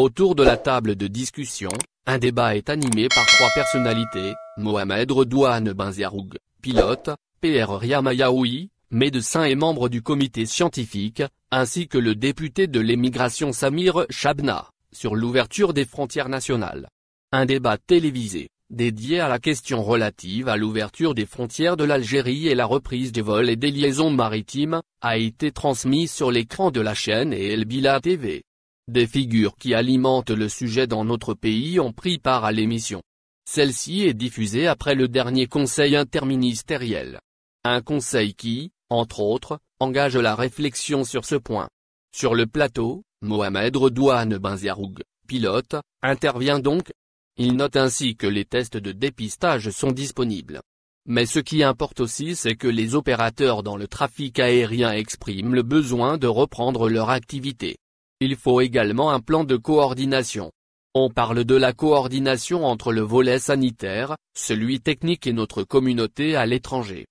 Autour de la table de discussion, un débat est animé par trois personnalités, Mohamed Redouane Benziaroug, pilote, PR Riyam Ayaoui, médecin et membre du comité scientifique, ainsi que le député de l'émigration Samir Chabna, sur l'ouverture des frontières nationales. Un débat télévisé, dédié à la question relative à l'ouverture des frontières de l'Algérie et la reprise des vols et des liaisons maritimes, a été transmis sur l'écran de la chaîne et El Bila TV. Des figures qui alimentent le sujet dans notre pays ont pris part à l'émission. Celle-ci est diffusée après le dernier conseil interministériel. Un conseil qui, entre autres, engage la réflexion sur ce point. Sur le plateau, Mohamed Redouane Benziaroug, pilote, intervient donc. Il note ainsi que les tests de dépistage sont disponibles. Mais ce qui importe aussi, c'est que les opérateurs dans le trafic aérien expriment le besoin de reprendre leur activité. Il faut également un plan de coordination. On parle de la coordination entre le volet sanitaire, celui technique et notre communauté à l'étranger.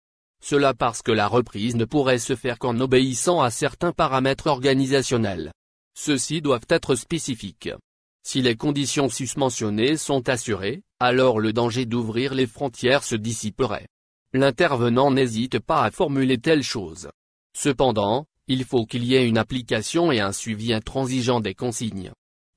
Cela parce que la reprise ne pourrait se faire qu'en obéissant à certains paramètres organisationnels. Ceux-ci doivent être spécifiques. Si les conditions susmentionnées sont assurées, alors le danger d'ouvrir les frontières se dissiperait. L'intervenant n'hésite pas à formuler telle chose. Cependant, il faut qu'il y ait une application et un suivi intransigeant des consignes.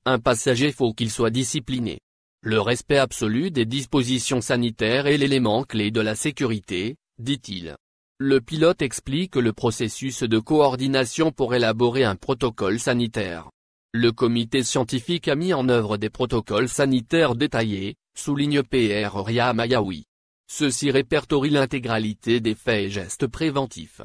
Un passager faut qu'il soit discipliné. Le respect absolu des dispositions sanitaires est l'élément clé de la sécurité, dit-il. Le pilote explique le processus de coordination pour élaborer un protocole sanitaire. Le comité scientifique a mis en œuvre des protocoles sanitaires détaillés, souligne PR Riyam Ayaoui. Ceux-ci répertorient l'intégralité des faits et gestes préventifs.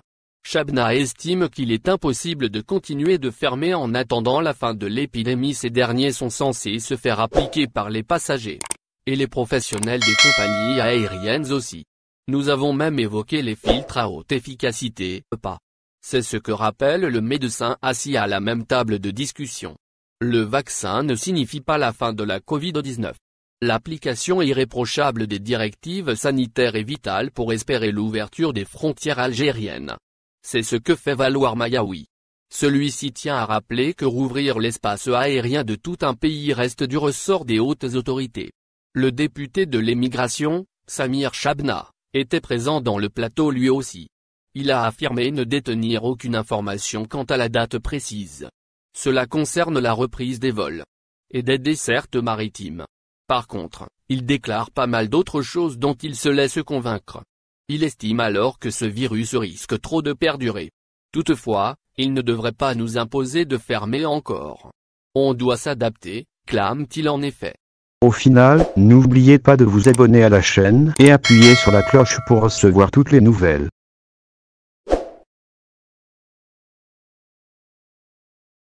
Chabna estime qu'il est impossible de continuer de fermer en attendant la fin de l'épidémie. Ces derniers sont censés se faire appliquer par les passagers. Et les professionnels des compagnies aériennes aussi. Nous avons même évoqué les filtres à haute efficacité, EPA. C'est ce que rappelle le médecin assis à la même table de discussion. Le vaccin ne signifie pas la fin de la Covid-19. L'application irréprochable des directives sanitaires est vitale pour espérer l'ouverture des frontières algériennes. C'est ce que fait valoir Mayaoui. Celui-ci tient à rappeler que rouvrir l'espace aérien de tout un pays reste du ressort des hautes autorités. Le député de l'émigration, Samir Chabna, était présent dans le plateau lui aussi. Il a affirmé ne détenir aucune information quant à la date précise. Cela concerne la reprise des vols et des dessertes maritimes. Par contre, il déclare pas mal d'autres choses dont il se laisse convaincre. Il estime alors que ce virus risque trop de perdurer. Toutefois, il ne devrait pas nous imposer de fermer encore. On doit s'adapter, clame-t-il en effet. Au final, n'oubliez pas de vous abonner à la chaîne et appuyer sur la cloche pour recevoir toutes les nouvelles.